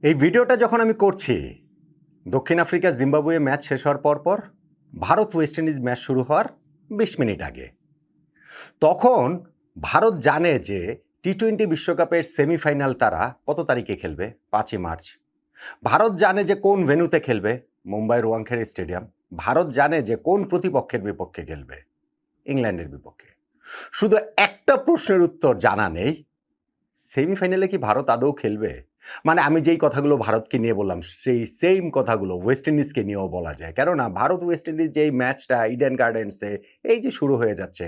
এই ভিডিওটা যখন আমি করছি, দক্ষিণ আফ্রিকা জিম্বাবুয়ে ম্যাচ শেষ হওয়ার পর ভারত ওয়েস্ট ইন্ডিজ ম্যাচ শুরু হওয়ার ২০ মিনিট আগে। তখন ভারত জানে যে টি-20 বিশ্বকাপের সেমিফাইনাল তারা কত তারিখে খেলবে? ৫ই মার্চ। ভারত জানে যে কোন ভেন্যুতে খেলবে, মুম্বাইয়ের ওয়াংখেড়ে স্টেডিয়াম। ভারত জানে যে কোন প্রতিপক্ষের বিপক্ষে খেলবে, ইংল্যান্ডের বিপক্ষে। শুধু একটা প্রশ্নের উত্তর জানা নেই, সেমিফাইনালে কি ভারত আদৌ খেলবে? মানে আমি যেই কথাগুলো ভারতকে নিয়ে বললাম, সেই সেম কথাগুলো ওয়েস্ট ইন্ডিজকে নিয়েও বলা যায়। কেননা ভারত ওয়েস্ট ইন্ডিজ যেই ম্যাচটা ইডেন গার্ডেন্সে এই যে শুরু হয়ে যাচ্ছে,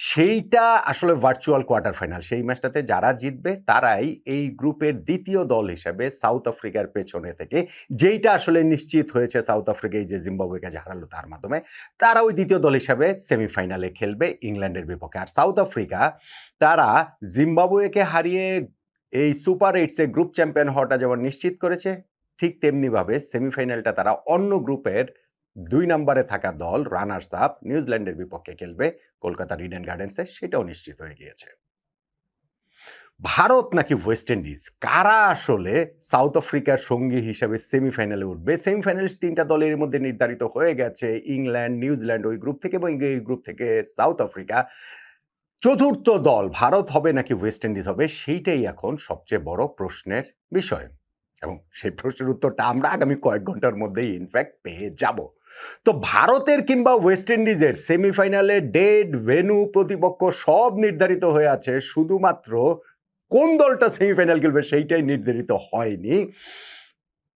সেইটা আসলে ভার্চুয়াল কোয়ার্টার ফাইনাল। সেই ম্যাচটাতে যারা জিতবে তারাই এই গ্রুপের দ্বিতীয় দল হিসেবে সাউথ আফ্রিকার পেছনে থেকে, যেইটা আসলে নিশ্চিত হয়েছে সাউথ আফ্রিকা এই যে জিম্বাবুয়েকে যে হারালো তার মাধ্যমে, তারা ওই দ্বিতীয় দল হিসাবে সেমিফাইনালে খেলবে ইংল্যান্ডের বিপক্ষে। আর সাউথ আফ্রিকা তারা জিম্বাবুয়েকে হারিয়ে এই সুপার এইটসে গ্রুপ চ্যাম্পিয়ন হওয়াটা যেমন নিশ্চিত করেছে, ঠিক তেমনিভাবে সেমিফাইনালটা তারা অন্য গ্রুপের ২ নম্বরে থাকা দল রানার্স আপ নিউজিল্যান্ডের বিপক্ষে খেলবে কলকাতার ইডেন গার্ডেন্সে, সেটাও নিশ্চিত হয়ে গিয়েছে। ভারত নাকি ওয়েস্ট ইন্ডিজ, কারা আসলে সাউথ আফ্রিকার সঙ্গী হিসাবে সেমিফাইনালে উঠবে? সেমিফাইনালিস্ট ৩টা দলের মধ্যে নির্ধারিত হয়ে গেছে, ইংল্যান্ড, নিউজিল্যান্ড ওই গ্রুপ থেকে এবং এই গ্রুপ থেকে সাউথ আফ্রিকা। চতুর্থ দল ভারত হবে নাকি ওয়েস্ট ইন্ডিজ হবে, সেইটাই এখন সবচেয়ে বড় প্রশ্নের বিষয়। এবং সেই প্রশ্নের উত্তরটা আমরা আগামী কয়েক ঘন্টার মধ্যেই ইনফ্যাক্ট পেয়ে যাব। তো ভারতের কিংবা ওয়েস্ট ইন্ডিজের সেমিফাইনালে ডেট, ভেন্যু, প্রতিপক্ষ সব নির্ধারিত হয়ে আছে, শুধুমাত্র কোন দলটা সেমিফাইনাল খেলবে সেইটাই নির্ধারিত হয়নি।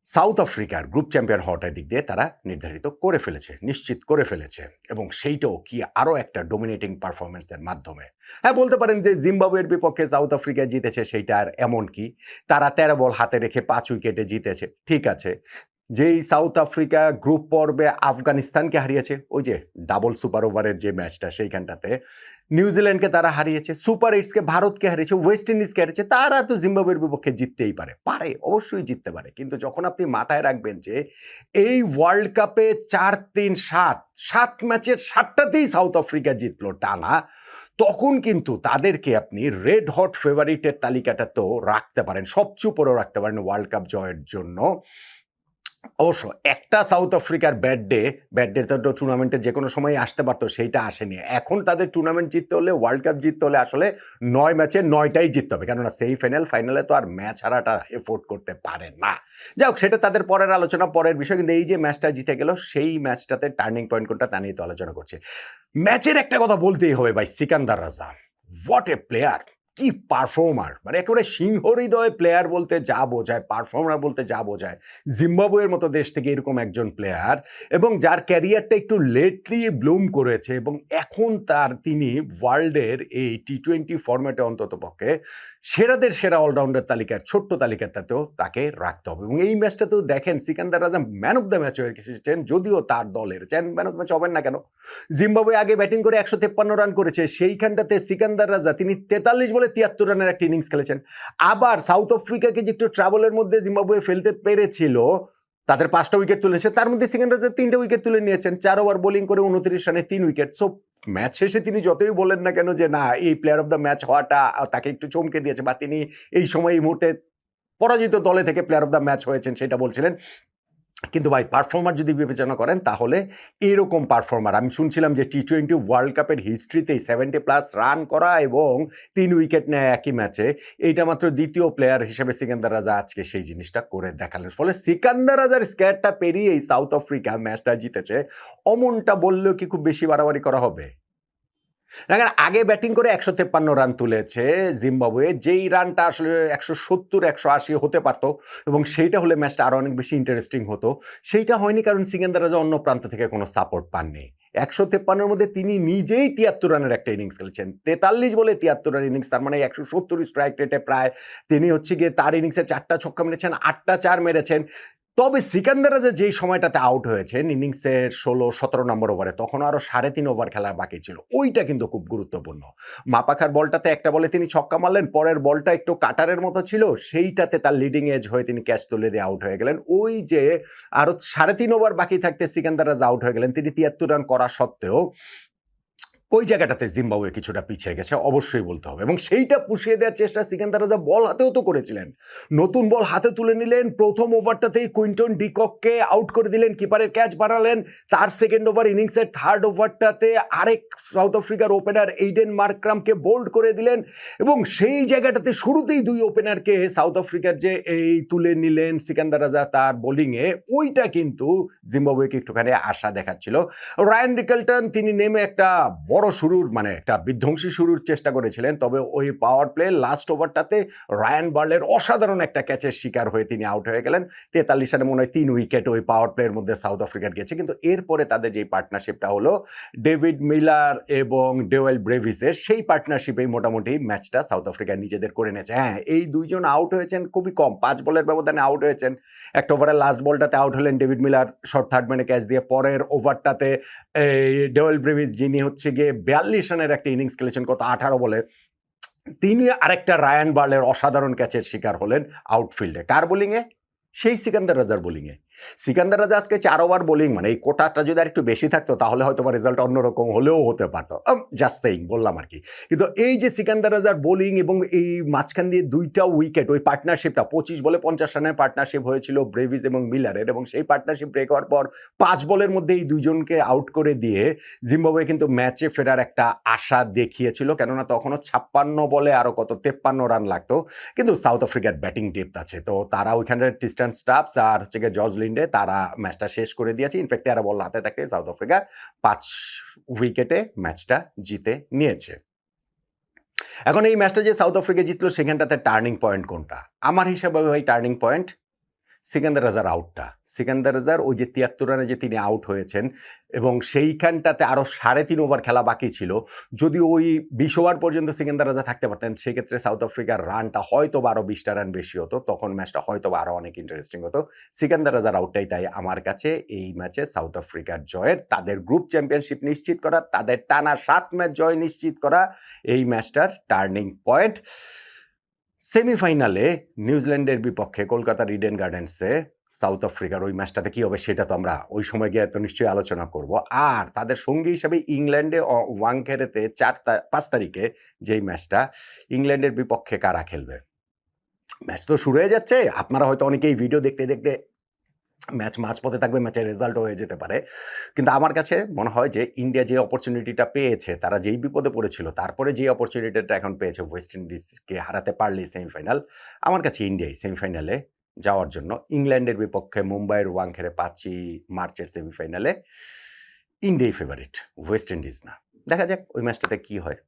সাউথ আফ্রিকার গ্রুপ চ্যাম্পিয়ন হওয়াটার দিক দিয়ে তারা নির্ধারিত করে ফেলেছে, নিশ্চিত করে ফেলেছে, এবং সেইটাও কি আরও একটা ডোমিনেটিং পারফরমেন্সের মাধ্যমে। হ্যাঁ, বলতে পারেন যে জিম্বাবুয়ের বিপক্ষে সাউথ আফ্রিকা জিতেছে, সেইটা আর এমন কি, তারা ১৩ বল হাতে রেখে ৫ উইকেটে জিতেছে, ঠিক আছে। যেই সাউথ আফ্রিকা গ্রুপ পর্বে আফগানিস্তানকে হারিয়েছে, ওই যে ডাবল সুপার ওভারের যে ম্যাচটা, সেইখানটাতে নিউজিল্যান্ডকে তারা হারিয়েছে, সুপার এইটসকে ভারতকে হারিয়েছে, ওয়েস্ট ইন্ডিজকে হারিয়েছে, তারা তো জিম্বাবুয়ের বিপক্ষে জিততেই পারে, অবশ্যই জিততে পারে। কিন্তু যখন আপনি মাথায় রাখবেন যে এই ওয়ার্ল্ড কাপে ৪-৩-৭ ম্যাচের ৭টাতেই সাউথ আফ্রিকা জিতলো টানা, তখন কিন্তু তাদেরকে আপনি রেড হট ফেভারিটের তালিকাটা তো রাখতে পারেন, সবচেয়ে উপরেও রাখতে পারেন ওয়ার্ল্ড কাপ জয়ের জন্য। অবশ্য একটা সাউথ আফ্রিকার ব্যাড ডে তো টুর্নামেন্টের যে কোনো সময়ই আসতে পারতো, সেইটা আসেনি। এখন তাদের টুর্নামেন্ট জিততে হলে, ওয়ার্ল্ড কাপ জিততে হলে আসলে ৯ ম্যাচে ৯টাই জিততে হবে, কেননা ফাইনালে তো আর ম্যাচ হারাটা এফোর্ড করতে পারে না। যাই হোক, সেটা তাদের পরের আলোচনা, পরের বিষয়। কিন্তু এই যে ম্যাচটা জিতে গেল, সেই ম্যাচটাতে টার্নিং পয়েন্ট কোনটা তা নিয়ে তো আলোচনা করছি। ম্যাচের একটা কথা বলতেই হবে ভাই, সিকান্দার রাজা, হোয়াট এ প্লেয়ার, কি পারফর্মার! মানে একেবারে সিংহহৃদয় প্লেয়ার বলতে যা বোঝায়, পারফর্মার বলতে যা বোঝায়, জিম্বাবুয়ের মতো দেশ থেকে এরকম একজন প্লেয়ার, এবং যার ক্যারিয়ারটা একটু লেটলি ব্লুম করেছে, এবং এখন তিনি ওয়ার্ল্ডের এই টি-20 ফরম্যাটে অন্ততপক্ষে সেরাদের সেরা অলরাউন্ডার তালিকার ছোট্ট তালিকাটাতেও তাকে রাখতে হবে। এবং এই ম্যাচটাতেও দেখেন সিকান্দার রাজা ম্যান অফ দ্য ম্যাচ হয়ে এসেছেন, যদিও তার দলের ম্যান অফ দ্য ম্যাচ হবেন না কেন? জিম্বাবুয়ে আগে ব্যাটিং করে ১৫৩ রান করেছে, সেইখানটাতে সিকান্দার রাজা তিনি ৪৩ বলে ৭৩ রানের একটা ইনিংস খেলেছেন। আবার সাউথ আফ্রিকাকে যে একটু ট্রাবলের মধ্যে জিম্বাবুয়ে ফেলতে পেরেছিল, তাদের ৫টা উইকেট তুলেছে, তার মধ্যে সিকান্দার রাজা ৩টা উইকেট তুলে নিয়েছেন, ৪ ওভার বোলিং করে ২৯ রানে ৩ উইকেট। সো ম্যাচ শেষে তিনি যতই বলেন না কেন যে না, এই প্লেয়ার অফ দ্য ম্যাচ হওয়াটা তাকে একটু চমকে দিয়েছে, বা তিনি এই সময় এই মুহূর্তে পরাজিত দলে থেকে প্লেয়ার অফ দ্য ম্যাচ হয়েছেন, সেটা বলছিলেন। কিন্তু ভাই, পারফর্মার যদি বিবেচনা করেন, তাহলে এরকম পারফর্মার আমি শুনছিলাম যে টি-20 ওয়ার্ল্ড কাপের হিস্ট্রিতেই 70+ রান করা এবং ৩ উইকেট নেয় একই ম্যাচে, এইটা মাত্র দ্বিতীয় প্লেয়ার হিসেবে সিকান্দার রাজা আজকে সেই জিনিসটা করে দেখালেন। ফলে সিকান্দার রাজার স্কোয়াডটা পেরিয়েই সাউথ আফ্রিকা ম্যাচটা জিতেছে, অমনটা বললেও কি খুব বেশি বাড়াবাড়ি করা হবে? দেখেন, আগে ব্যাটিং করে ১৫৩ রান তুলেছে জিম্বাবুয়ে, যেই রানটা আসলে ১৭০-১৮০ হতে পারত, এবং সেইটা হলে ম্যাচটা আরও অনেক বেশি ইন্টারেস্টিং হতো। সেইটা হয়নি, কারণ সিকান্দার রাজা অন্য প্রান্ত থেকে কোনো সাপোর্ট পাননি। ১৫৩-এর মধ্যে তিনি নিজেই ৭৩ রানের একটা ইনিংস খেলেছেন, ৪৩ বলে ৭৩ রান ইনিংস, তার মানে ১৭০ স্ট্রাইক রেটে প্রায় তিনি হচ্ছে গিয়ে তার ইনিংসে ৪টা ছক্কা মেরেছেন, ৮টা ৪ মেরেছেন। তবে সিকান্দার রাজা যেই সময়টাতে আউট হয়েছেন ইনিংসের ১৬-১৭ নম্বর ওভারে, তখন আরও ৩.৫ ওভার খেলা বাকি ছিল, ওইটা কিন্তু খুব গুরুত্বপূর্ণ। মাপাখার বলটাতে একটা বলে তিনি ছক্কা মারলেন, পরের বলটা একটু কাটারের মতো ছিল, সেইটাতে তার লিডিং এজ হয়ে তিনি ক্যাচ তুলে দিয়ে আউট হয়ে গেলেন। ওই যে আরও ৩.৫ ওভার বাকি থাকতে সিকান্দার রাজা আউট হয়ে গেলেন, তিনি ৭৩ রান করা সত্ত্বেও ওই জায়গাটাতে জিম্বাবুয়ে কিছুটা পিছিয়ে গেছে অবশ্যই বলতে হবে, এবং সেইটা পুষিয়ে দেওয়ার চেষ্টা সিকান্দার রাজা বল হাতেও তো করেছিলেন। নতুন বল হাতে তুলে নিলেন, প্রথম ওভারটাতেই কুইন্টন ডিকককে আউট করে দিলেন, কিপারের ক্যাচ বাড়ালেন। তার সেকেন্ড ওভার ইনিংসের থার্ড ওভারটাতে আরেক সাউথ আফ্রিকার ওপেনার এইডেন মার্করামকে বোল্ড করে দিলেন, এবং সেই জায়গাটাতে শুরুতেই দুই ওপেনারকে সাউথ আফ্রিকার যে এই তুলে নিলেন সিকান্দার রাজা তার বোলিংয়ে, ওইটা কিন্তু জিম্বাবুয়েকে একটুখানি আশা দেখাচ্ছিল। রায়ান রিকেলটন তিনি নেমে একটা বড় শুরুর মানে একটা বিধ্বংসী শুরুর চেষ্টা করেছিলেন, তবে ওই পাওয়ার প্লে লাস্ট ওভারটাতে রায়ান বার্লের অসাধারণ একটা ক্যাচের শিকার হয়ে তিনি আউট হয়ে গেলেন। 43 রানে মনে হয় 3 উইকেট ওই পাওয়ার প্লের মধ্যে সাউথ আফ্রিকার গেছে। কিন্তু এরপরে তাদের যে পার্টনারশিপটা হলো ডেভিড মিলার এবং ডেওয়েল ব্রেভিসের, সেই পার্টনারশিপেই মোটামুটি ম্যাচটা সাউথ আফ্রিকা নিজেদের করে নিয়েছে। হ্যাঁ, এই দুইজন আউট হয়েছেন খুবই কম, 5 বলের ব্যবধানে আউট হয়েছেন। একটা ওভারের লাস্ট বলটাতে আউট হলেন ডেভিড মিলার শর্ট থার্ড ম্যানে ক্যাচ দিয়ে, পরের ওভারটাতে এই ডেওয়েল ব্রেভিস যিনি হচ্ছে গিয়ে 42 রানের একটা ইনিংস খেলেছেন কত 18 বলে, তিনি আরেকটা রায়ান বার্লের অসাধারণ ক্যাচের শিকার হলেন আউটফিল্ডে। কার বোলিংয়ে? সেই সিকান্দার রাজার বোলিংয়ে। সিকান্দার রাজা আজকে 4 ওভার বোলিং, মানে এই কোটাটা যদি আরেকটু বেশি থাকতো তাহলে হয়তো বা রেজাল্ট অন্যরকম হলেও হতে পারতো। জাস্ট সেইং বললাম আর কি। কিন্তু এই যে সিকান্দার রাজার বোলিং এবং এই মাঝখান দিয়ে 2টা উইকেট, ওই পার্টনারশিপটা 25 বলে 50 রানের পার্টনারশিপ হয়েছিল ব্রেভিস এবং মিলারের, এবং সেই পার্টনারশিপ ব্রেক হওয়ার পর 5 বলের মধ্যে এই দুইজনকে আউট করে দিয়ে জিম্বাবুয়ে কিন্তু ম্যাচে ফেরার একটা আশা দেখিয়েছিল, কেননা তখনও 56 বলে আরও কত 53 রান লাগতো। কিন্তু সাউথ আফ্রিকার ব্যাটিং ডেপথ আছে, তো তারা ওইখানে টিস্টান স্টাফস আর হচ্ছে গিয়ে জর্জ লিন্ডে তারা ম্যাচটা শেষ করে দিয়েছে। ইনফ্যাক্ট 13 বল হাতে থাকে সাউথ আফ্রিকা 5 উইকেটে ম্যাচটা জিতে নিয়েছে। এখন এই ম্যাচটা যে সাউথ আফ্রিকা জিতলো সেখানটাতে টার্নিং পয়েন্ট কোনটা? আমার হিসাবে ভাই টার্নিং পয়েন্ট সিকান্দার রাজার আউটটা। সিকান্দার রাজার ওই যে 73 রানে যে তিনি আউট হয়েছেন, এবং সেইখানটাতে আরও 3.5 ওভার খেলা বাকি ছিল। যদি ওই 20 ওভার পর্যন্ত সিকান্দার রাজা থাকতে পারতেন, সেক্ষেত্রে সাউথ আফ্রিকার রানটা হয়তো বা আরও 20টা রান বেশি হতো, তখন ম্যাচটা হয়তো বা আরও অনেক ইন্টারেস্টিং হতো। সিকান্দার রাজার আউটটাই তাই আমার কাছে এই ম্যাচে সাউথ আফ্রিকার জয়ের, তাদের গ্রুপ চ্যাম্পিয়নশিপ নিশ্চিত করা, তাদের টানা 7 ম্যাচ জয় নিশ্চিত করা এই ম্যাচটার টার্নিং পয়েন্ট। সেমিফাইনালে নিউজিল্যান্ডের বিপক্ষে কলকাতার ইডেন গার্ডেন্সে সাউথ আফ্রিকার ওই ম্যাচটাতে কী হবে সেটা তো আমরা ওই সময় গিয়ে তো নিশ্চয়ই আলোচনা করব। আর তাদের সঙ্গী হিসাবে ইংল্যান্ডে ওয়াংখেড়েতে 5 তারিখে যেই ম্যাচটা, ইংল্যান্ডের বিপক্ষে কারা খেলবে? ম্যাচ তো শুরু হয়ে যাচ্ছে, আপনারা হয়তো অনেকেই ভিডিও দেখতে দেখতে ম্যাচ মাঝপথে থাকবে, ম্যাচের রেজাল্টও হয়ে যেতে পারে। কিন্তু আমার কাছে মনে হয় যে ইন্ডিয়া যে অপরচুনিটিটা পেয়েছে, তারা যেই বিপদে পড়েছিল তারপরে যে অপরচুনিটিটা এখন পেয়েছে ওয়েস্ট ইন্ডিজকে হারাতে পারলেই সেমিফাইনাল, আমার কাছে ইন্ডিয়াই সেমিফাইনালে যাওয়ার জন্য। ইংল্যান্ডের বিপক্ষে মুম্বাইয়ের ওয়াংখেড়ে 5ই মার্চের সেমিফাইনালে ইন্ডিয়াই ফেভারিট, ওয়েস্ট ইন্ডিজ না। দেখা যাক ওই ম্যাচটাতে কী হয়।